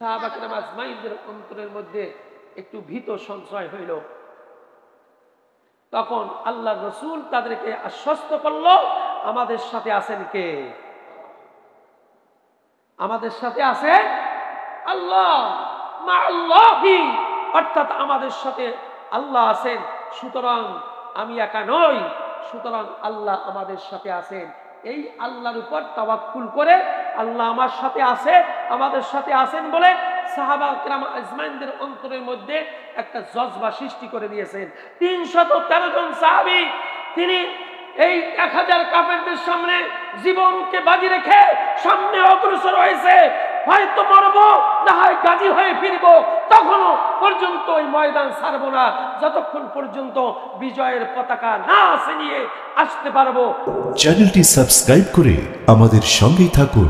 সাহাবা কেরাম আজমাইনদের অন্তরের মধ্যে একটু ভীত সঞ্চয় হইল। তখন আল্লাহর রাসূল তাদেরকে আশ্বস্ত করল, আমাদের সাথে আছেন কে? আমাদের সাথে আছে আল্লাহ, মা আল্লাহি, অর্থাৎ আমাদের সাথে আল্লাহ আছেন। সুতরাং আমি একা নই, সুতরাং আল্লাহ আমাদের সাথে আছেন। এই আল্লাহর উপর তাওয়াক্কুল করে আল্লাহ আমার সাথে আছে, আমাদের সাথে আছেন বলে সাহাবা কেরাম আজমাইনদের অন্তরের মধ্যে একটা জজবা সৃষ্টি করে দিয়েছেন। ৩১৩ জন সাহাবী, তিনি এই ১০০০ কাফেরদের সামনে জীবনকে বাজি রেখে সামনে অগ্রসর হয়েছে। হয়তো মরবো, না হয় গাজী হয়ে ফিরবো, তখনও পর্যন্ত ওই ময়দান ছাড়বো না, যতক্ষণ পর্যন্ত বিজয়ের পতাকা না ছিনিয়ে আসতে পারবো। চ্যানেলটি সাবস্ক্রাইব করে আমাদের সঙ্গেই থাকুন।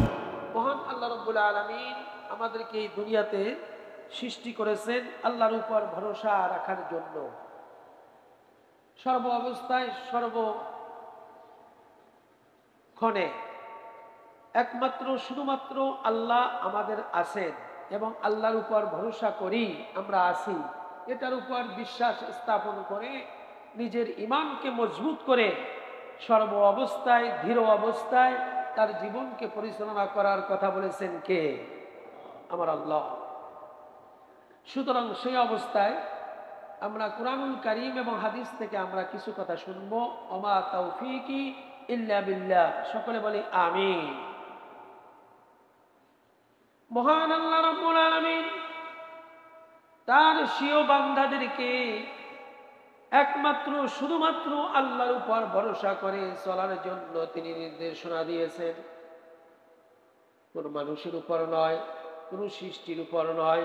মহান আল্লাহ রাব্বুল আলামিন আমাদেরকে এই দুনিয়াতে সৃষ্টি করেছেন আল্লাহর উপর ভরসা রাখার জন্য। সর্ব অবস্থায় সর্বক্ষণে একমাত্র শুধুমাত্র আল্লাহ আমাদের আছেন এবং আল্লাহর উপর ভরসা করি আমরা আছি, এটার উপর বিশ্বাস স্থাপন করে নিজের ঈমানকে মজবুত করে সর্ব অবস্থায় ধীর অবস্থায় তার জীবনকে পরিচালনা করার কথা বলেছেন কে? আমার আল্লাহ। সুতরাং সেই অবস্থায় আমরা কুরআনুল কারীম এবং হাদিস থেকে আমরা কিছু কথা শুনবো। ওমা তাওফীকি ইল্লা বিল্লাহ, সকলে বলি আমিন। মহান আল্লাহ রাব্বুল আলামিন তার স্বীয় বান্দাদেরকে একমাত্র শুধুমাত্র আল্লাহর উপর ভরসা করে চলার জন্য তিনি নির্দেশনা দিয়েছেন। কোন মানুষের উপর নয়, কোন সৃষ্টির উপর নয়,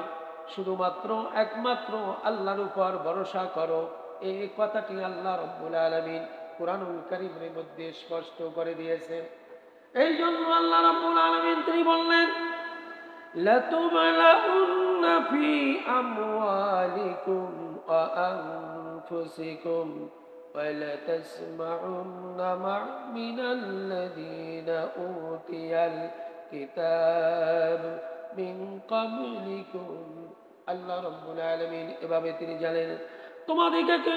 শুধুমাত্র একমাত্র আল্লাহর উপর ভরসা করো, এই কথাটি আল্লাহ রাব্বুল আলামিন কুরআনুল কারীমের মধ্যে স্পষ্ট করে দিয়েছেন। এই জন্য আল্লাহ রাব্বুল আলামিন তিনি বললেন, লাতুবলাউন্না ফি আমওয়ালিকুম ওয়া আনফুসিকুম ওয়া লাতাসমাউন্না মিনাল্লাযীনা উতিয়াল কিতাব মিন ক্বাবলিকুম। আল্লাহ রাব্বুল আলামিন এভাবে তিনি জানেন, তোমাদেরকে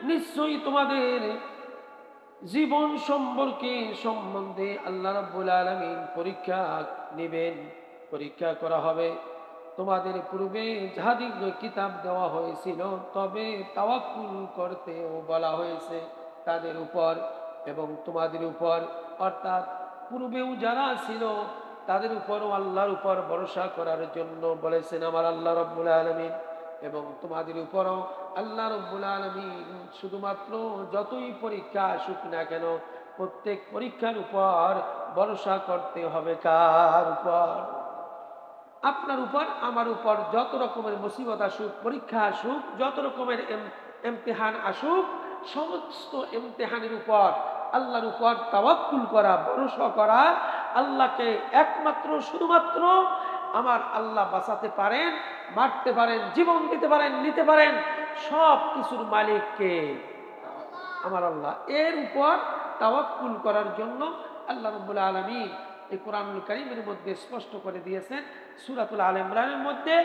নিশ্চয়ই তোমাদের জীবন সম্বন্ধে আল্লাহ রাব্বুল আলামিন পরীক্ষা নেবেন, পরীক্ষা করা হবে। তোমাদের পূর্বে যাদেরকে কিতাব দেওয়া হয়েছিল তবে তাওয়াক্কুল করতেও বলা হয়েছে তাদের উপর এবং তোমাদের উপর, অর্থাৎ পূর্বেও যারা ছিল তাদের উপরও আল্লাহর উপর ভরসা করার জন্য বলেছেন আমার আল্লাহ রাব্বুল আলামিন। এবং তোমাদের উপরও আল্লাহ রাব্বুল আলামিন শুধুমাত্র যতই পরীক্ষা আসুক না কেন প্রত্যেক পরীক্ষার উপর ভরসা করতে হবে কার উপর? আপনার উপর, আমার উপর যত রকমের মুসিবত আসুক, পরীক্ষা আসুক, যত রকমের ইমতিহান আসুক, সমস্ত ইমতিহানের উপর আল্লাহর উপর তাওয়াক্কুল করা, ভরসা করা। আল্লাহকে একমাত্র শুধুমাত্র আমার আল্লাহ বাঁচাতে পারেন, মারতে পারেন, জীবন দিতে পারেন, নিতে পারেন, সব কিছুর মালিক কে? আমার আল্লাহ। এর উপর তাওয়াক্কুল করার জন্য আল্লাহ রাব্বুল আলামিন এই কুরআনুল কারীমের মধ্যে স্পষ্ট করে দিয়েছেন সূরাতুল আল ইমরানের মধ্যে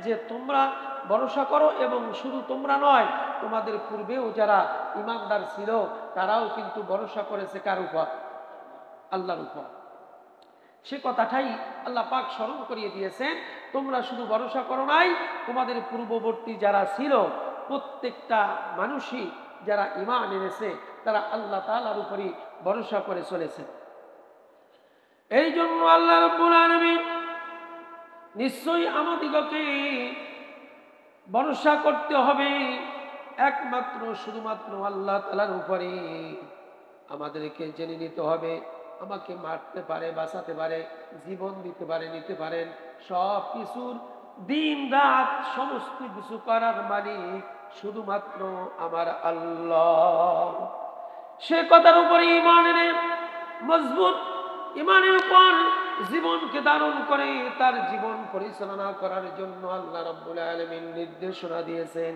যে তোমরা ভরসা করো, এবং শুধু তোমরা নয়, তোমাদের পূর্বেও যারা ঈমানদার ছিল তারাও কিন্তু ভরসা করেছে কার উপর? আল্লাহর উপর। সে কথাটাই আল্লাহ পাক স্মরণ করিয়ে দিয়েছেন, তোমরা শুধু ভরসা করো নাই, তোমাদের পূর্ববর্তী যারা ছিল প্রত্যেকটা মানুষই যারা ঈমান এনেছে তারা আল্লাহ তাআলার উপরই ভরসা করে চলেছে। এই জন্য আল্লাহ রাব্বুল আলামিন নিশ্চয়ই আমাদিগকে ভরসা করতে হবে একমাত্র শুধুমাত্র আল্লাহ তাআলার উপরে। আমাদেরকে জেনে নিতে হবে আমাকে মারতে পারে, বাঁচাতে পারে, জীবন দিতে পারে, নিতে পারেন, সব কিছুর দিন রাত সমস্ত কিছু করার মালিক শুধুমাত্র আমার আল্লাহ। সে কথার উপরে ঈমান এনে মজবুত ঈমানের উপর জীবনকে ধারণ করে তার জীবন পরিচালনা করার জন্য আল্লাহ রাব্বুল আলামিন নির্দেশনা দিয়েছেন।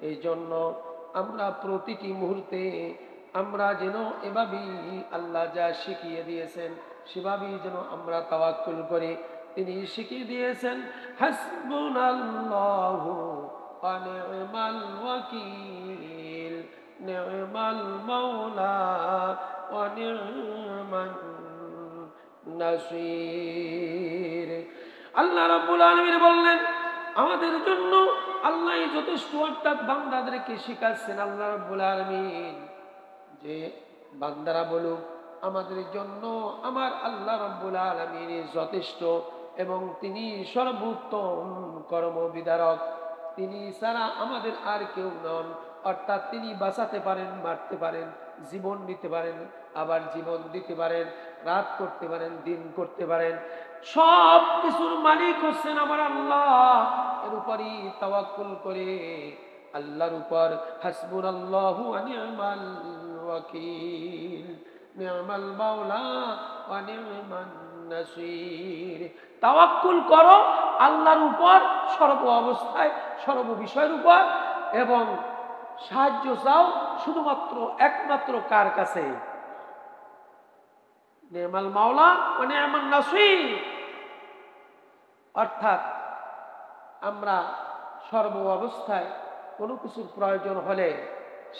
এই জন্য আমরা প্রতিটি মুহূর্তে আমরা যেন এভাবেই আল্লাহ যা শিখিয়ে দিয়েছেন সেভাবেই যেন আমরা তাওয়াক্কুল করি। তিনি শিখিয়ে দিয়েছেন হাসবুনাল্লাহু ওয়া নি'মাল ওয়াকিল, নি'মাল মাওলা ওয়া নি'মান নাসির। আল্লাহ রাব্বুল আলামিন বললেন আমাদের জন্য আল্লাহই যথেষ্ট, অর্থাৎ বান্দাদেরকে শিখাচ্ছেন আল্লাহ রাব্বুল আলামিন যে বান্দারা বলুক আমাদের জন্য আমার আল্লাহ রাব্বুল আলামিন যথেষ্ট এবং তিনি সর্বোত্তম কর্মবিধারক, তিনি ছাড়া আমাদের আর কেউ নন। অর্থাৎ তিনি বাঁচাতে পারেন, মারতে পারেন, জীবন নিতে পারেন, আবার জীবন দিতে পারেন, রাত করতে পারেন, দিন করতে পারেন, সব কিছুর মালিক হচ্ছেন আমার আল্লাহ। এর উপরই তাওয়াক্কুল করে আল্লাহর উপর হাসবুনাল্লাহু ওয়া নি'মাল ওয়াকিল, নি'মাল মাওলা ওয়া নি'মান নাসির। তাওয়াক্কুল করো আল্লাহর উপর সর্ব অবস্থায়, সর্ব বিষয়ের উপর, এবং সাহায্য চাও শুধুমাত্র একমাত্র কার কাছে? নি'মাল মাওলা ওয়া নি'মান নাসির। অর্থাৎ আমরা সর্ব অবস্থায় কোনো কিছুর প্রয়োজন হলে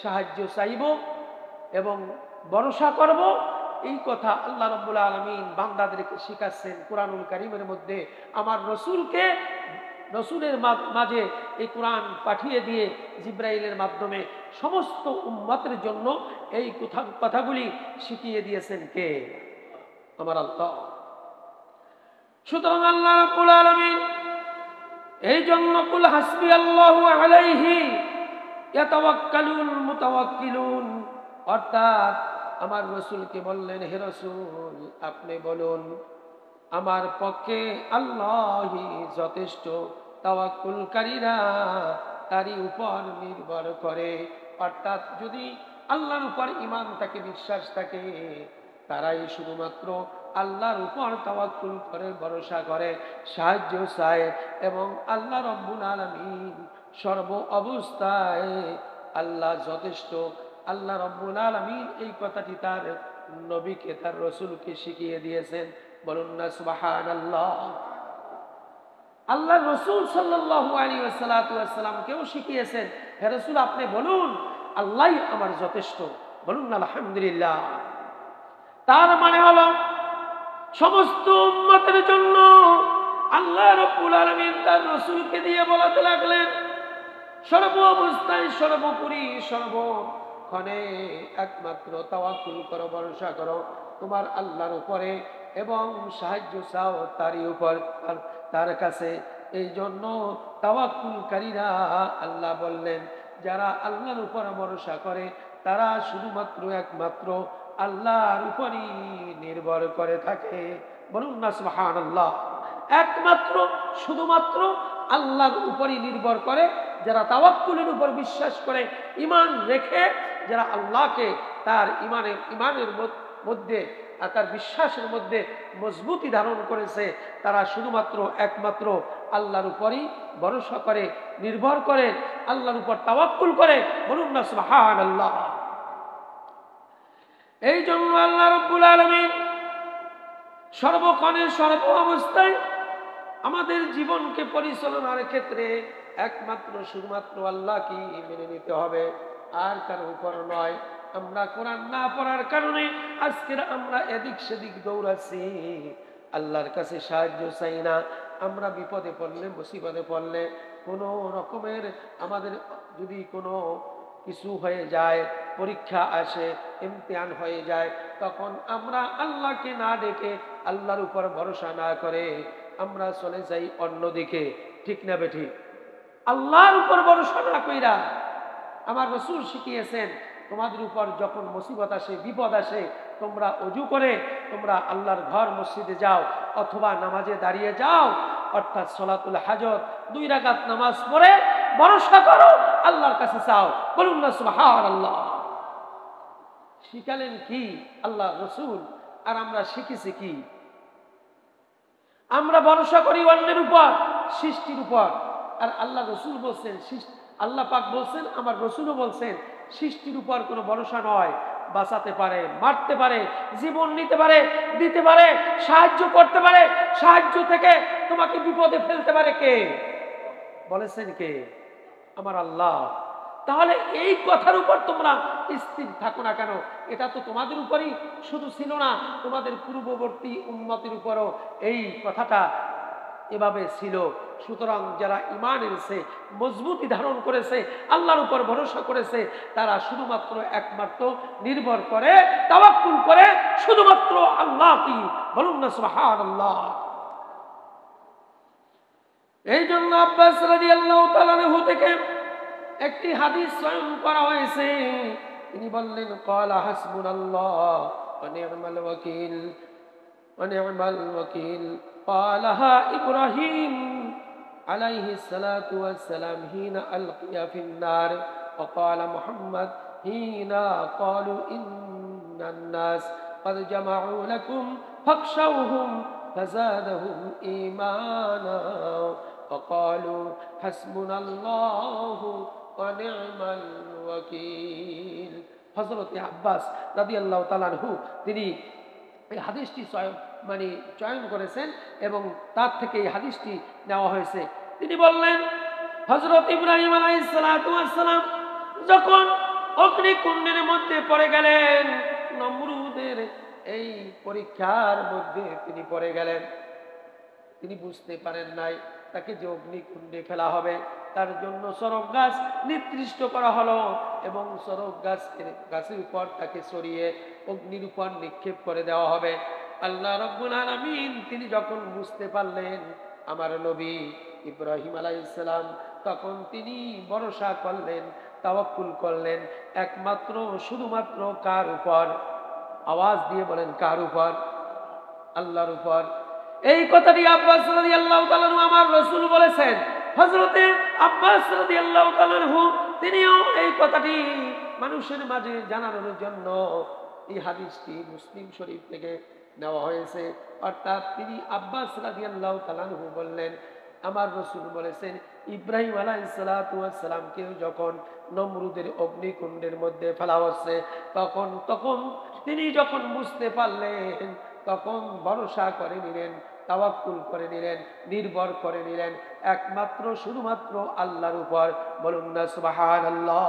সাহায্য চাইব এবং ভরসা করব। এই কথা আল্লাহ রাব্বুল আলামিন বান্দাদেরকে শিখাচ্ছেন কোরআনুল কারীমের মধ্যে। আমার রসুলকে, রসুলের মাঝে এই কোরআন পাঠিয়ে দিয়ে জিব্রাইলের মাধ্যমে সমস্ত উম্মতের জন্য এই কথাগুলি শিখিয়ে দিয়েছেন কে? আমার আল্লাহ। সুতরাং আল্লাহ রাব্বুল আলামিন এই জন্য কুল হাসবি আল্লাহু আলাইহি ইয়াতাওয়াক্কালুল মুতাওয়াক্কিলুন, অর্থাৎ আমার রসুলকে বললেন হে রসুল আপনি বলুন আমার পক্ষে আল্লাহই যথেষ্ট, তাওয়াক্কুলকারীরা তারই উপর নির্ভর করে। অর্থাৎ যদি আল্লাহর উপর ঈমান থাকে, বিশ্বাস থাকে, তারাই শুধুমাত্র আল্লাহর উপর তাওয়াক্কুল করে, ভরসা করে, সাহায্য চায় এবং আল্লাহ রাব্বুল আলামিন সর্ব অবস্থায় আল্লাহ যথেষ্ট। আল্লাহ রাব্বুল আলামিন এই কথাটি তার নবীকে, তার রসুলকে শিখিয়ে দিয়েছেন। বলুন না সুবহানাল্লাহ। আল্লাহ রসুল সাল্লাল্লাহু আলাইহি ওয়াসাল্লামকেও শিখিয়েছেন হে রসুল আপনি বলুন আল্লাহই আমার যথেষ্ট। বলুন না আলহামদুলিল্লাহ। তার মানে হলো সমস্ত উম্মতের জন্য আল্লাহ রাব্বুল আলামিন তার রসুলকে দিয়ে বলাতে লাগলেন সর্ব অবস্থায়, সর্বোপরি, সর্বক্ষণে একমাত্র তাওয়াক্কুল করো, ভরসা করো তোমার আল্লাহর উপরে এবং সাহায্য চাও তারই উপর, তার কাছে। এই জন্য তাওয়াক্কুলকারীরা আল্লাহ বললেন যারা আল্লাহর উপর ভরসা করে তারা শুধুমাত্র একমাত্র আল্লাহর উপরই নির্ভর করে থাকে। বলুন না সুবহানাল্লাহ। একমাত্র শুধুমাত্র আল্লাহর উপরই নির্ভর করে যারা তাওয়াক্কুলের উপর বিশ্বাস করে, ঈমান রেখে, যারা আল্লাহকে তার ঈমানের মধ্যে, তার বিশ্বাসের মধ্যে মজবুতি ধারণ করেছে, তারা শুধুমাত্র একমাত্র আল্লাহর উপরই ভরসা করে, নির্ভর করে, আল্লাহর উপর তাওয়াক্কুল করে। বলুন না সুবহানাল্লাহ। এই জন্য আল্লাহ রাব্বুল আলামিন সর্বক্ষণে, সর্ব অবস্থায় আমাদের জীবনকে পরিচালনার ক্ষেত্রে একমাত্র শুধুমাত্র আল্লাহকে মেনে নিতে হবে, আর কারো উপর নয়। আমরা কোরআন না পড়ার কারণে আজকের আমরা এদিক সেদিক দৌড়াচ্ছি, আল্লাহর কাছে সাহায্য চাই না। আমরা বিপদে পড়লে, মুসিবতে পড়লে, কোনো রকমের আমাদের যদি কোনো কিছু হয়ে যায়, পরীক্ষা আসে, ইমতিহান হয়ে যায়, তখন আমরা আল্লাহকে না ডেকে, আল্লাহর উপর ভরসা না করে আমরা চলে যাই অন্যদিকে। ঠিক না বেঠিক? আল্লাহর উপর ভরসা না কইরা আমার রাসূল শিখিয়েছেন তোমাদের উপর যখন মুসিবত আসে, বিপদ আসে, তোমরা ওযু করে তোমরা আল্লাহর ঘর মসজিদে যাও অথবা নামাজে দাঁড়িয়ে যাও, অর্থাৎ সালাতুল হাজত 2 রাকাত নামাজ পড়ে ভরসা করো, আল্লাহর কাছে চাও। বলুন না সুবহানাল্লাহ। শিখালেন কি আল্লাহ রাসূল, আর আমরা শিখেছি কি? আমরা ভরসা করি অন্যের উপর, সৃষ্টির উপর। আর আল্লাহ রাসূল বলছেন, আল্লাহ পাক বলছেন, আমার রাসূলও বলছেন সৃষ্টির উপর কোনো ভরসা নয়, বাঁচাতে পারে, মারতে পারে, জীবন নিতে পারে, দিতে পারে, সাহায্য করতে পারে, সাহায্য থেকে তোমাকে বিপদে ফেলতে পারে কে? বলেছেন কে? আমার আল্লাহ। তাহলে এই কথার উপর তোমরা স্থির থাকো না কেন? এটা তো তোমাদের উপরই শুধু ছিল না, তোমাদের পূর্ববর্তী উম্মতের উপরও এই কথাটা এভাবে ছিল। সুতরাং যারা ঈমান এনেছে, মজবুতি ধারণ করেছে, আল্লাহর উপর ভরসা করেছে, তারা শুধুমাত্র একমাত্র নির্ভর করে, তাওয়াক্কুল করে শুধুমাত্র আল্লাহ। কি বলুন না সুবহানাল্লাহ। এই জন্য আব্বাস রাদিয়াল্লাহু তাআলা আনহু থেকে একটি হাদিস স্বয়ং করা হয়েছে। তিনি বললেন, ক্বালা হাসবুনাল্লাহ ওয়া নি'মাল ওয়াকিল ওয়া নি'মাল ওয়াকিল। ক্বালাহা ইব্রাহিম আলাইহিস সালাতু ওয়াস সালাম হিনা আলকিয়া ফিন নার, ওয়া ক্বালা মুহাম্মদ হিনা ক্বালু ইন্নান নাস ক্বাদ জামাউ লাকুম ফাখশাউহুম ফাযাদাহুম ঈমানা ওয়া ক্বালু হাসবুনাল্লাহু ওয়া নি'মাল ওয়াকিল। হযরত আব্বাস রাদিয়াল্লাহু তাআলা আনহু তিনি এই হাদিসটি চয়ন করেছেন এবং তার থেকে এই হাদিসটি নেওয়া হয়েছে। তিনি বললেন, হযরত ইব্রাহিম আলাইহিস সালাতু ওয়াস সালাম যখন অগ্নিকুণ্ডের মধ্যে পড়ে গেলেন, নমরুদের এই পরীক্ষার মধ্যে তিনি পড়ে গেলেন, তিনি বুঝতে পারেন নাই তাকে যে অগ্নিকুণ্ডে ফেলা হবে, তার জন্য সরক গাছ নির্দিষ্ট করা হলো এবং সরক গাছের উপর তাকে সরিয়ে অগ্নির উপর নিক্ষেপ করে দেওয়া হবে। আল্লাহ রাব্বুল আলামিন তিনি যখন বুঝতে পারলেন আমার নবী ইব্রাহিম আলাইহিস সালাম, তখন তিনি ভরসা করলেন, তাওয়াক্কুল করলেন একমাত্র শুধুমাত্র কার উপর? আওয়াজ দিয়ে বলেন, কার উপর? আল্লাহর উপর। এই কথাটি আব্বাস রাদিয়াল্লাহু তাআলা আনহু আমার রাসূল বলেছেন। হযরতে আব্বাস রাদিয়াল্লাহু তাআলা আনহু তিনিও এই কথাটি মানুষের মাঝে জানানোর জন্য এই হাদিসটি মুসলিম শরীফ থেকে নেওয়া হয়েছে। অর্থাৎ তিনি আব্বাস রাদিয়াল্লাহু তাআলা আনহু বললেন, আমার রাসূল বলেছেন ইব্রাহিম আলাইহিস সালাতু ওয়াস সালামকে যখন নমরুদের অগ্নিকুণ্ডের মধ্যে ফেলা হচ্ছে, তখন তিনি যখন বুঝতে পারলেন, তখন ভরসা করে নিলেন, তাওয়াক্কুল করে নিলেন, নির্ভর করে নিলেন একমাত্র শুধুমাত্র আল্লাহর উপর। বলুন না সুবহানাল্লাহ।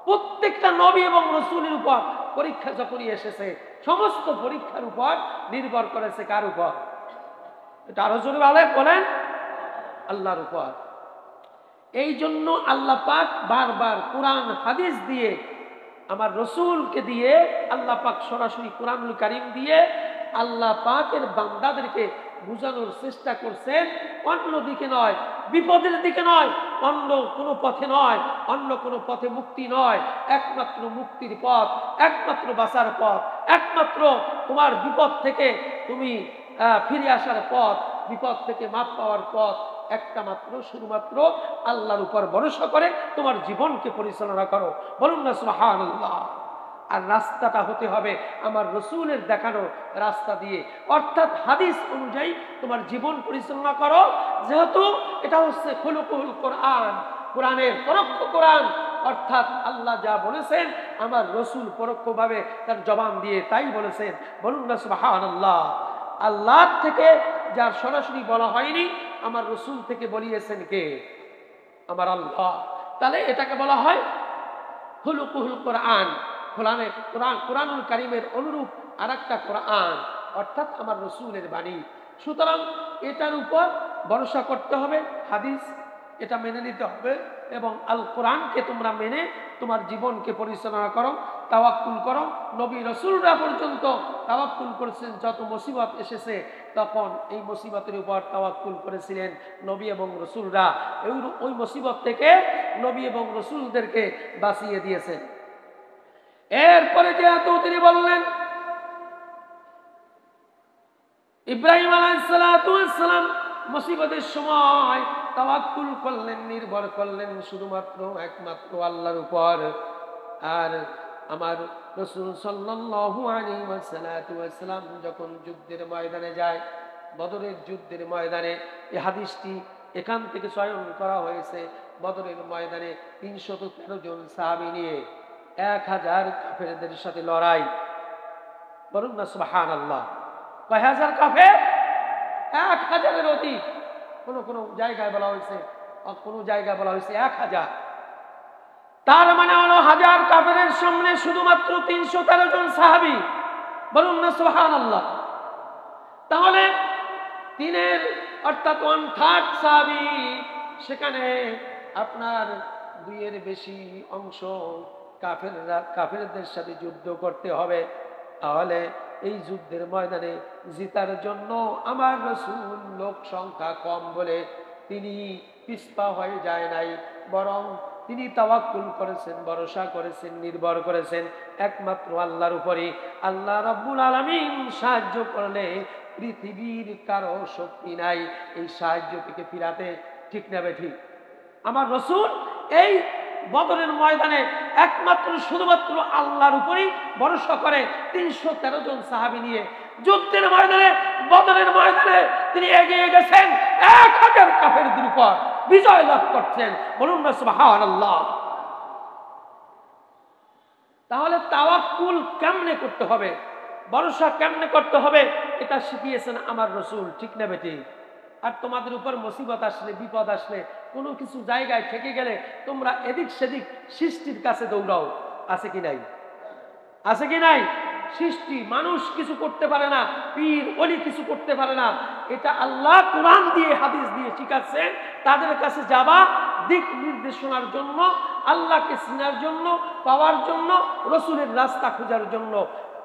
প্রত্যেকটা নবী এবং রাসূলের উপর পরীক্ষা যখনই এসেছে, সমস্ত পরীক্ষার উপর নির্ভর করেছে কার উপর? এটা আরো জোরে বলেন, আল্লাহর উপর। এই জন্য আল্লাহ পাক বারবার কোরআন হাদিস দিয়ে, আমার রসুলকে দিয়ে, আল্লাহ পাক সরাসরি কোরআনুল কারীম দিয়ে আল্লাহ পাকের বান্দাদেরকে বুঝানোর চেষ্টা করছেন, অন্য দিকে নয়, বিপদের দিকে নয়, অন্য কোনো পথে নয়, অন্য কোনো পথে মুক্তি নয়, একমাত্র মুক্তির পথ, একমাত্র বাঁচার পথ, একমাত্র তোমার বিপদ থেকে তুমি ফিরে আসার পথ, বিপদ থেকে মাপ পাওয়ার পথ একটা মাত্র, শুধুমাত্র আল্লাহর উপর ভরসা করে তোমার জীবনকে পরিচালনা করো। বলুন না সুবহানাল্লাহ। আর রাস্তাটা হতে হবে আমার রসুলের দেখানো রাস্তা দিয়ে, অর্থাৎ হাদিস অনুযায়ী তোমার জীবন পরিচালনা করো। যেহেতু এটা হচ্ছে খুলুকুল কোরআন, কোরআনের পরোক্ষ কোরআন, অর্থাৎ আল্লাহ যা বলেছেন আমার রসুল পরোক্ষভাবে তার জবান দিয়ে তাই বলেছেন। বলুন না সুবহানাল্লাহ। আল্লাহ থেকে যার সরাসরি বলা হয়নি, আমার রসুল থেকে বলিয়েছেন কে? আমার আল্লাহ। তাহলে এটাকে বলা হয় খুলুকুল কোরআন, কোরআনুল কারীমের অনুরূপ আরেকটা কোরআন, অর্থাৎ আমার রসুলের বাণী। সুতরাং এটার উপর ভরসা করতে হবে, হাদিস এটা মেনে নিতে হবে এবং আল কোরআনকে তোমরা মেনে তোমার জীবনকে পরিচালনা করো, তাওয়াক্কুল করো। নবী রসুলরা পর্যন্ত তাওয়াক্কুল করেছেন, যত মুসিবত এসেছে তখন এই মুসিবতের উপর তাওয়াক্কুল করেছিলেন নবী এবং রসুলরা। ওই মুসিবত থেকে নবী এবং রসুলদেরকে বাঁচিয়ে দিয়েছেন। এরপরে যেহেতু তিনি বললেন ইব্রাহিম আলাইহিস সালাতু ওয়াস সালাম মুসিবতের সময় তাওয়াক্কুল করলেন, নির্ভর করলেন শুধুমাত্র একমাত্র আল্লাহর উপর। আর আমার রাসূল সাল্লাল্লাহু আলাইহি ওয়াসাল্লাম যখন যুদ্ধের ময়দানে যায়, বদরের যুদ্ধের ময়দানে, এই হাদিসটি এখান থেকে চয়ন করা হয়েছে। বদরের ময়দানে 313 জন সাহাবী নিয়ে 1000 কাফেরদের সাথে লড়াই। বলুন না সুবহানাল্লাহ। কয় হাজার কাফের? 1000-এর অধিক। কোন কোন জায়গায় বলা হয়েছে, কোন জায়গায় বলা হয়েছে 1000। তার মানে হলো 1000 কাফেরের সামনে শুধুমাত্র 313 জন সাহাবী। বলুন না সুবহানাল্লাহ। তাহলে তিনের অর্থাৎ 1/3 সাহাবী, সেখানে আপনার 2-এর বেশি অংশ কাফেরদের সাথে যুদ্ধ করতে হবে। তাহলে এই যুদ্ধের ময়দানে জিতার জন্য আমার রাসূল লোক সংখ্যা কম বলে তিনি পিছপা হয়ে যায় নাই, বরং তিনি তাওয়াক্কুল করেছেন, ভরসা করেছেন, নির্ভর করেছেন একমাত্র আল্লাহর উপরে। আল্লাহ রাব্বুল আলামিন সাহায্য করলে পৃথিবীর কারো শক্তি নাই এই সাহায্য থেকে ফিরাতে। ঠিক না বেঠিক? আমার রাসূল এই বদরের ময়দানে একমাত্র শুধুমাত্র আল্লাহর উপরেই ভরসা করে 313 জন সাহাবী নিয়ে যুদ্ধের ময়দানে, বদরের ময়দানে তিনি এগিয়ে গেছেন 1000 কাফেরদের উপর, বিজয় লাভ করছেন। বলুন না সুবহানাল্লাহ। তাহলে তাওয়াক্কুল কেমনে করতে হবে, ভরসা কেমনে করতে হবে, এটা শিখিয়েছেন আমার রাসূল। ঠিক না বেঠিক? আর তোমাদের উপর মুসিবত আসলে, বিপদ আসলে, কোনো কিছু জায়গায় ঠেকে গেলে তোমরা এদিক সেদিক সৃষ্টির কাছে দৌড়াও। আছে কি নাই? আছে কি নাই? সৃষ্টি, মানুষ কিছু করতে পারে না, পীর ওলি কিছু করতে পারে না। এটা আল্লাহ কোরআন দিয়ে, হাদিস দিয়ে শিখাচ্ছেন। তাদের কাছে যাবা দিক নির্দেশনার জন্য, আল্লাহকে চিনার জন্য, পাওয়ার জন্য, রসুলের রাস্তা খোঁজার জন্য।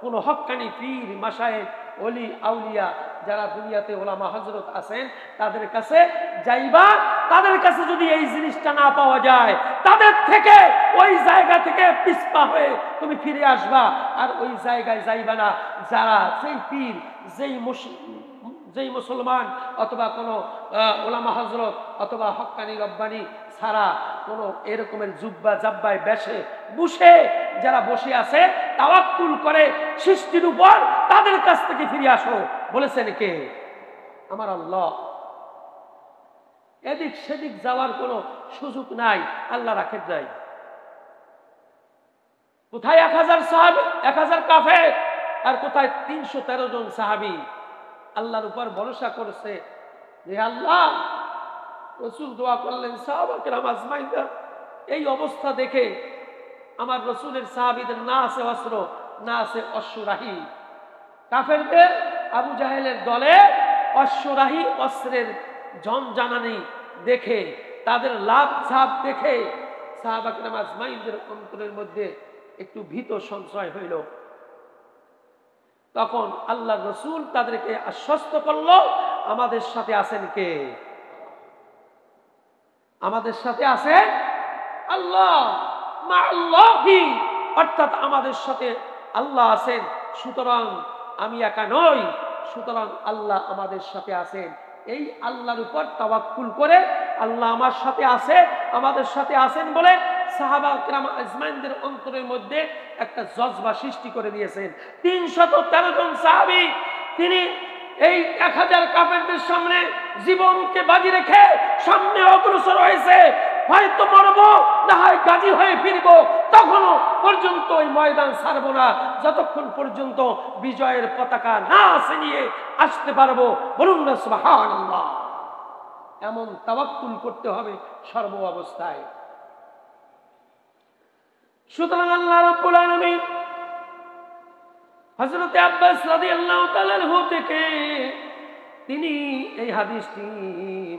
কোন হক্কানি পীর, মাশায়েখ, ওলি, আউলিয়া যারা দুনিয়াতে ওলামা হযরত আছেন, তাদের কাছে যাইবা। তাদের কাছে যদি এই জিনিসটা না পাওয়া যায়, তাদের থেকে, ওই জায়গা থেকে পিছপা হয়ে তুমি ফিরে আসবা। আর ওই জায়গায় যাইবা না যারা, যেই পীর, যেই মুসলমান অথবা কোনো ওলামা হযরত অথবা হক্কানি রব্বানি ছাড়া কোনো এরকমের জুব্বা জাব্বায় বেশে বসে যারা বসে আছে, তাওয়াক্কুল করে সৃষ্টির উপর, তাদের কাছ থেকে ফিরে আসো বলেছেন কে? আমার আল্লাহ। এদিক সেদিক যাওয়ার কোনো সুযোগ নাই, আল্লাহ রাখেন নাই। কোথায় 1000 সাহাবী, 1000 কাফের, আর কোথায় 313 জন সাহাবী আল্লাহর উপর ভরসা করেছে। যে আল্লাহ, রাসূল দোয়া করলেন সাহাবা কেরাম আজমাইনরা এই অবস্থা দেখে, আমার রাসূলের সাহাবীদের না আছে অস্ত্র, না আছে অশ্বরাহী। কাফেরদের, আবু জাহেলের দলে অশ্বরাহী অস্ত্রের ঝনঝনানি দেখে, তাদের লাভ ঝাপ দেখে সাহাবা কেরাম আজমাইনদের অন্তরের মধ্যে একটু ভীত সঞ্চয় হইল। তখন আল্লাহ রাসূল তাদেরকে আশ্বস্ত করলো, আমাদের সাথে আছেন কে? আমাদের সাথে আছেন আল্লাহ। মা আল্লাহি, অর্থাৎ আমাদের সাথে আল্লাহ আছেন। সুতরাং আমি একা নই, সুতরাং আল্লাহ আমাদের সাথে আছেন। এই আল্লাহর উপর তাওয়াক্কুল করে, আল্লাহ আমার সাথে আছে, আমাদের সাথে আছেন বলে সাহাবা কেরাম আজমাইনদের অন্তরের মধ্যে একটা জজবা সৃষ্টি করে দিয়েছেন। 313 জন সাহাবী, তিনি এই 1000 কাফেরদের সামনে জীবনকে বাজি রেখে সামনে অগ্রসর হয়েছে। হয়তো মরবো, না হয় গাজী হয়ে ফিরবো, তখনও পর্যন্ত ওই ময়দান ছাড়বো না যতক্ষণ পর্যন্ত বিজয়ের পতাকা না ছিনিয়ে আসতে পারবো। বলুন না সুবহানাল্লাহ। এমন তাওয়াক্কুল করতে হবে সর্ব অবস্থায়। সুতরাং আল্লাহ রাব্বুল আলামিন হযরত আব্বাস রাদিয়াল্লাহু তাআলা আনহু থেকে তিনি এই হাদিসটি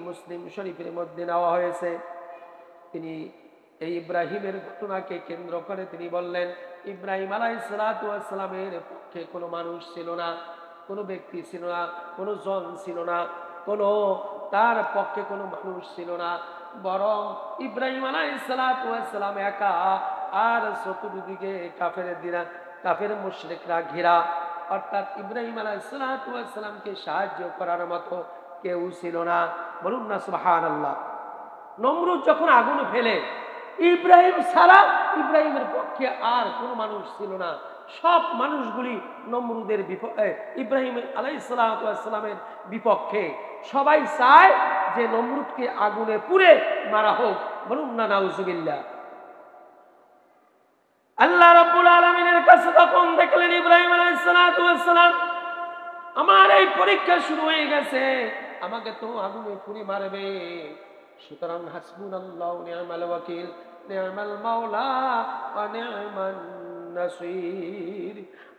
মুসলিম শরীফের মধ্যে নেওয়া হয়েছে। তিনি এই ইব্রাহিমের ঘটনাকে কেন্দ্র করে তিনি বললেন, ইব্রাহিম আলাইহিস সালাতু ওয়াস সালামের পক্ষে কোনো মানুষ ছিল না, কোনো ব্যক্তি ছিল না, কোনো জন ছিল না, কোনো তার পক্ষে কোনো মানুষ ছিল না, বরং ইব্রাহিম আলাইহিস সালাতু ওয়াস সালাম একা, আর চতুর্দিকে কাফের মুশরিকরা ঘেরা। অর্থাৎ ইব্রাহিম আলাইহিস সালাতু ওয়াস সালামকে সাহায্য করার মতো কেউ ছিল না। বলুন না সুবহানাল্লাহ। নমরুদ যখন আগুন ফেলে, ইব্রাহিম ছাড়া ইব্রাহিমের পক্ষে আর কোনো মানুষ ছিল না। সব মানুষগুলি নমরুদের ইব্রাহিম আলাইহিস সালাতু ওয়াস সালামের বিপক্ষে। সবাই চায় যে নমরুদকে আগুনে পুড়ে মারা হোক। বলুন না নাউজুবিল্লাহ। আল্লাহ রাব্বুল আলামিনের কাছে তখন দেখলেন ইব্রাহিম আলাইহিস সালাতু ওয়াস সালাম, আমার এই পরীক্ষা শুরু হয়ে গেছে, আমাকে তো আগুনে পুড়ে মারবে, সুতরাং হাসবুনাল্লাহু ওয়া নি'মাল ওয়াকিল, নি'মাল মাওলা ওয়া নি'মান নাসির।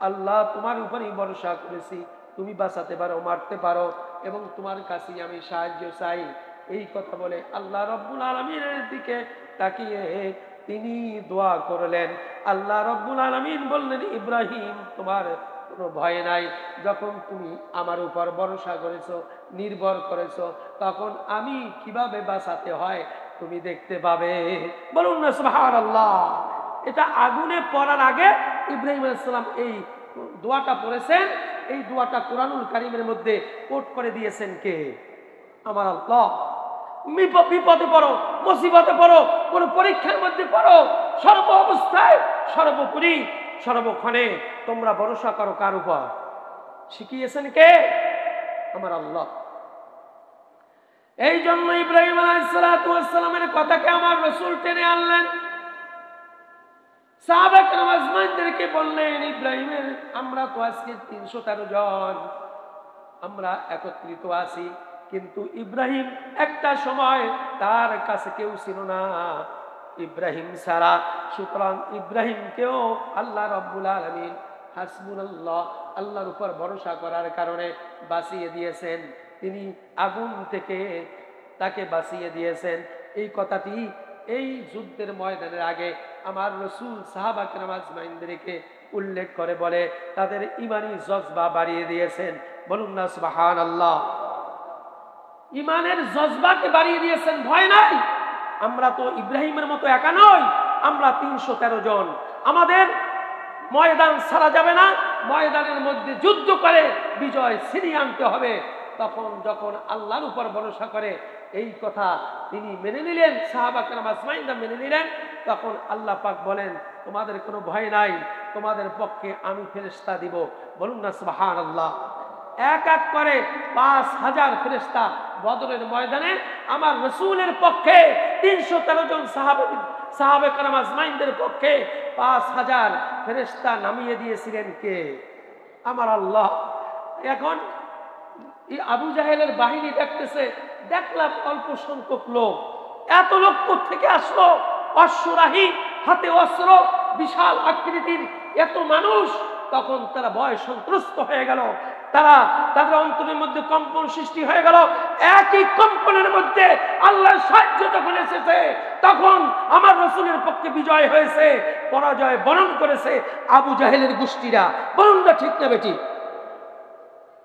আল্লাহ তোমার উপরই ভরসা করেছি, তুমি বাঁচাতে পারো, মারতে পারো, এবং তোমার কাছেই আমি সাহায্য চাই। এই কথা বলে আল্লাহ রাব্বুল আলামিনের দিকে তাকিয়ে তিনি দোয়া করলেন। আল্লাহ রাব্বুল আলামিন বললেন, ইব্রাহিম তোমার কোনো ভয় নাই, যখন তুমি আমার উপর ভরসা করেছো, নির্ভর করেছো, তখন আমি কিভাবে বাঁচাতে হয় তুমি দেখতে পাবে। বলুন না সুবহানাল্লাহ। এটা আগুনে পড়ার আগে ইব্রাহিম আলাইহিস সালাম এই দোয়াটা পড়েছেন। এই দোয়াটা কোরআনুল কারীমের মধ্যে কোট করে দিয়েছেন কে? আমার আল্লাহ। বিপদে পড়ো, মুসিবতে পড়ো, কোন পরীক্ষার মধ্যে পড়ো, সর্ব অবস্থায়, সর্বোপরি, সর্বক্ষণে তোমরা ভরসা করো কার উপর? শিখিয়েছেন কে? আমার আল্লাহ। এই জন্য ইব্রাহিম আলাইহিস সালাতু ওয়াস সালামের কথাকে আমার রাসূল টেনে আনলেন। সাহাবা কেরাম আজমাইনদেরকে বললেন, ইব্রাহিমের আমরা তো আজকে 313 জন আমরা একত্রিত আছি, কিন্তু ইব্রাহিম একটা সময় তার কাছে কেউ ছিল না ইব্রাহিম ছাড়া। সুতরাং ইব্রাহিমকেও আল্লাহ রাব্বুল আলামিন হাসবুনাল্লাহ, আল্লাহর উপর ভরসা করার কারণে বাঁচিয়ে দিয়েছেন। তিনি আগুন থেকে তাকে বাঁচিয়ে দিয়েছেন। এই কথাটি এই যুদ্ধের ময়দানের আগে আমার রাসূল সাহাবা কেরাম আজমাইনদেরকে উল্লেখ করে বলে তাদের ঈমানি জজবা বাড়িয়ে দিয়েছেন। বলুন না সুবহানাল্লাহ। ঈমানের জজবাকে বাড়িয়ে দিয়েছেন। ভয় নাই, আমরা তো ইব্রাহিমের মতো একা নই, আমরা 313 জন। আমাদের ময়দান ছাড়া যাবে না, ময়দানের মধ্যে যুদ্ধ করে বিজয় ছিনিয়ে আনতে হবে। তখন যখন আল্লাহর উপর ভরসা করে এই কথা তিনি মেনে নিলেন, সাহাবা কেরাম আজমাইনরা মেনে নিলেন, তখন আল্লাহ পাক বলেন, তোমাদের কোনো ভয় নাই, তোমাদের পক্ষে আমি ফেরেশতা দিব। বলুন না সুবহানাল্লাহ। এক এক করে 5000 ফেরেশতা বদরের ময়দানে আমার রাসূলের পক্ষে, 313 জন সাহাবা কেরাম আজমাইনদের পক্ষে 5000 ফেরেশতা নামিয়ে দিয়েছিলেন কে? আমার আল্লাহ। এখন আবু জাহেলের বাহিনী দেখতেছে, দেখলাম অল্প সংখ্যক লোক, এত লোক থেকে আসলো, অশ্বরাহী, হাতে অস্ত্র, বিশাল আকৃতির এত মানুষ। তখন তারা ভয় সন্ত্রস্ত হয়ে গেল, তাদের অন্তরের মধ্যে কম্পন সৃষ্টি হয়ে গেল। একই কম্পনের মধ্যে আল্লাহর সাহায্য যখন এসেছে, তখন আমার রাসূলের পক্ষে বিজয় হয়েছে, পরাজয় বরণ করেছে আবু জাহেলের গোষ্ঠীরা। বলুন না ঠিক না বেটি?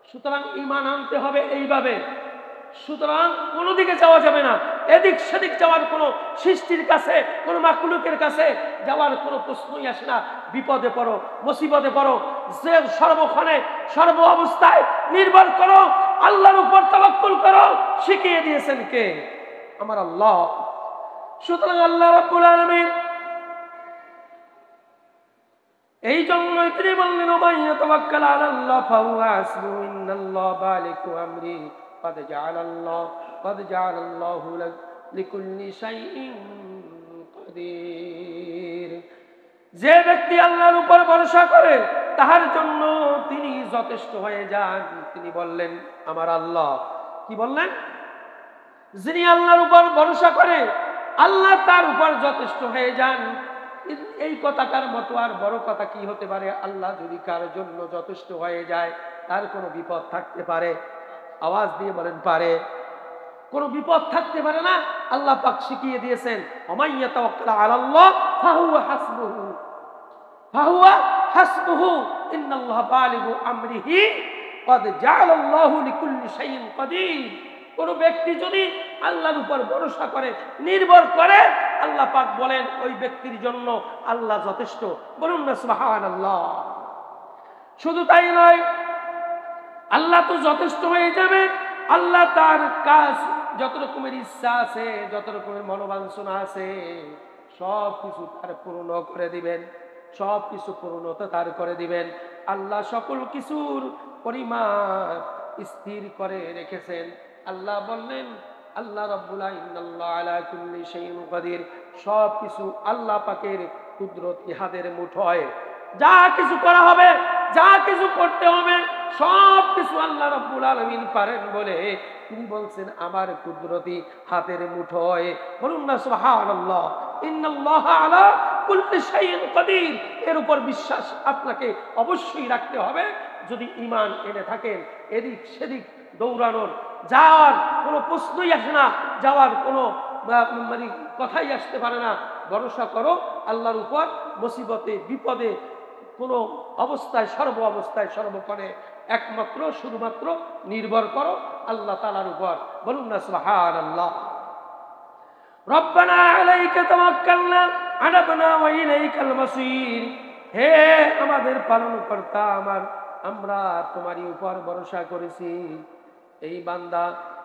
সুতরাং ঈমান আনতে হবে এইভাবে। সুতরাং কোনো দিকে যাওয়া যাবে না, এদিক সেদিক যাওয়ার কোনো সৃষ্টির কাছে, কোনো মাখলুকের কাছে যাওয়ার কোনো প্রশ্নই আসে না। বিপদে পড়ো, মুসিবতে পড়ো, যে সর্বক্ষণে, সর্ব অবস্থায় নির্ভর করো, আল্লাহর উপর তাওয়াক্কুল করো। শিখিয়ে দিয়েছেন কে? আমার আল্লাহ। সুতরাং আল্লাহ রাব্বুল আলামিন এই জন্য তিনি বললেন, ওমাইয়া তাওয়াক্কাল আলাল্লাহ ফাহুয়া হাসবুহু, ইন্নাল্লাহা বালিগু আমরি, قد جعل الله لكل شيء قدير। যে ব্যক্তি আল্লাহর উপর ভরসা করে তাহার জন্য তিনি যথেষ্ট হয়ে যান। তিনি বললেন, আমার আল্লাহ। কি বললেন? যিনি আল্লাহর উপর ভরসা করে আল্লাহ তার উপর যথেষ্ট হয়ে যান। এই কথাটার মতো আর বড় কথা কি হতে পারে? আল্লাহ যদি কার জন্য যথেষ্ট হয়ে যায়, তার কোনো বিপদ থাকতে পারে? আওয়াজ দিয়ে বলেন, পারে? কোনো বিপদ থাকতে পারে না। আল্লাহ পাক শিখিয়ে দিয়েছেন, ওমাইয়া তাওয়াক্কাল আলাল্লাহ ফাহুয়া হাসবুহু, ইন্নাল্লাহা বালিগু আমরিহি, ক্বাদ জাআলাল্লাহু লিকুল্লি শাইইন কাদির। কোন ব্যক্তি যদি আল্লাহর উপর ভরসা করে, নির্ভর করে, আল্লাহ পাক বলেন ওই ব্যক্তির জন্য আল্লাহ যথেষ্ট। বলুন না সুবহানাল্লাহ। শুধু তাই নয়, আল্লাহ তো যথেষ্ট হয়ে যাবে। আল্লাহ তার কাজ, যত রকমের ইচ্ছা আছে, যত রকমের মনোবাঞ্ছনা আছে, সব কিছু তার পূর্ণ করে দিবেন, সব কিছু পূর্ণতা তার করে দিবেন। আল্লাহ সকল কিছুর পরিমাণ স্থির করে রেখেছেন। আল্লাহ বললেন, আল্লাহ রাব্বুল ইন্নাল্লাহা আলা কুল্লি শাইইন কাদির, সব কিছু আল্লাহ পাকের কুদরতি হাতের মুঠোয়। যা কিছু করা হবে, যা কিছু করতে হবে, সব কিছু আল্লাহ রাব্বুল আলামিন পারেন বলে তিনি বলছেন আমার কুদরতি হাতের মুঠোয়। বলুন না সুবহানাল্লাহ। ইন্নাল্লাহা আলা কুল্লি শাইইন কাদির। এর উপর বিশ্বাস আপনাকে অবশ্যই রাখতে হবে। যদি ঈমান এনে থাকেন, এদিক সেদিক দৌড়ানোর যাওয়ার কোনো প্রশ্নই আসে না, যাওয়ার কোনো মানে কথাই আসতে পারে না। ভরসা করো আল্লাহর উপর, মুসিবতে বিপদে কোনো অবস্থায়, সর্ব অবস্থায়, সর্বক্ষণে একমাত্র শুধুমাত্র নির্ভর করো আল্লাহ তাআলার উপর। বলুন না সুবহানাল্লাহ। রব্বানা আলাইকা তাওয়াক্কালনা আনাবনা ওয়া ইলাইকাল মাসির। হে আমাদের পালনকর্তা, আমরা তোমারই উপর ভরসা করেছি। এই বান্দা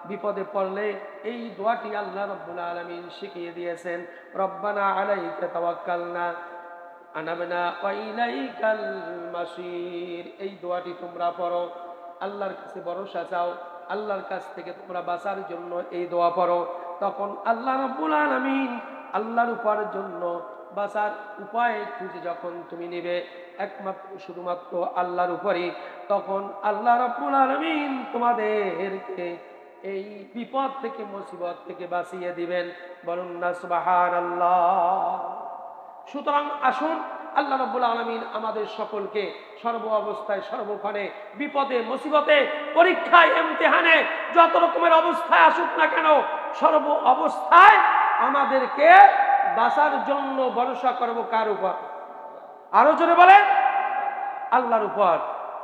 বিপদে পড়লে এই দোয়াটি আল্লাহ রাব্বুল আলামিন শিখিয়ে দিয়েছেন। রব্বানা আলাইকা তাওয়াক্কালনা আনাবনা ওয়া ইলাইকাল মাসির। এই দোয়াটি তোমরা পড়ো, আল্লাহর কাছে ভরসা চাও, আল্লাহর কাছ থেকে তোমরা বাঁচার জন্য এই দোয়া পড়ো। তখন আল্লাহ রাব্বুল আলামিন আল্লাহর উপর জন্য বাঁচার উপায় খুঁজে যখন তুমি নেবে একমাত্র শুধুমাত্র আল্লাহর উপরই, তখন আল্লাহ রাব্বুল আলামিন তোমাদেরকে এই বিপদ থেকে, মুসিবত থেকে বাঁচিয়ে দিবেন। বলুন না সুবহানাল্লাহ। সুতরাং আসুন আল্লাহ রাব্বুল আলামিন আমাদের সকলকে সর্ব অবস্থায়, সর্বক্ষণে, বিপদে মুসিবতে, পরীক্ষায়, ইমতিহানে, যত রকমের অবস্থায় আসুক না কেন, সর্ব অবস্থায় আমাদেরকে বাঁচার জন্য ভরসা করব কার উপর? আরো জোরে বলেন, আল্লাহর উপর।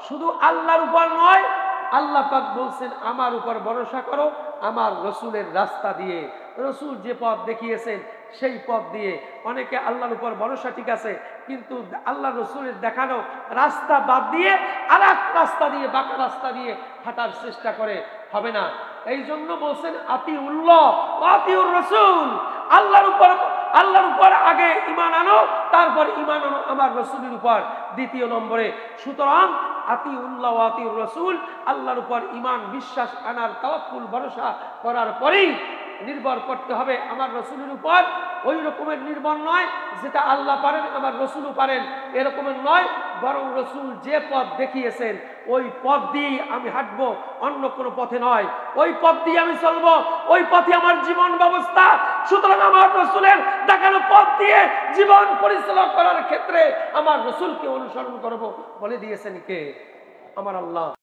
শুধু আল্লাহর উপর নয়, আল্লাহ পাক বলছেন আমার উপর ভরসা করো আমার রসুলের রাস্তা দিয়ে। রসুল যে পথ দেখিয়েছেন সেই পথ দিয়ে। অনেকে আল্লাহর উপর ভরসা ঠিক আছে, কিন্তু আল্লাহ রসুলের দেখানো রাস্তা বাদ দিয়ে আরেক রাস্তা দিয়ে, বাঁকা রাস্তা দিয়ে হাঁটার চেষ্টা করে, হবে না। এই জন্য বলছেন আতিউল্লাহ ওয়া আতিউর রাসূল। আল্লাহর উপর আগে ঈমান আনো, তারপর ঈমান আনো আমার রাসূলের উপর দ্বিতীয় নম্বরে। সুতরাং আতিউল্লাহ ওয়া আতিউর রাসূল, আল্লাহর উপর ঈমান বিশ্বাস আনার, তাওয়াক্কুল ভরসা করার পরেই নির্ভর করতে হবে আমার রাসূলের উপর। ওই রকমের নির্ভর নয় যেটা আল্লাহ পারেন আমার রাসূলও পারেন, এরকমের নয়, বরং রাসূল যে পথ দেখিয়েছেন ওই পথ দিয়েই আমি হাঁটবো, অন্য কোনো পথে নয়। ওই পথ দিয়ে আমি চলবো, ওই পথে আমার জীবন ব্যবস্থা। সুতরাং আমার রাসূলের দেখানো পথ দিয়ে জীবন পরিচালনা করার ক্ষেত্রে আমার রাসূলকে অনুসরণ করব বলে দিয়েছেন কে? আমার আল্লাহ।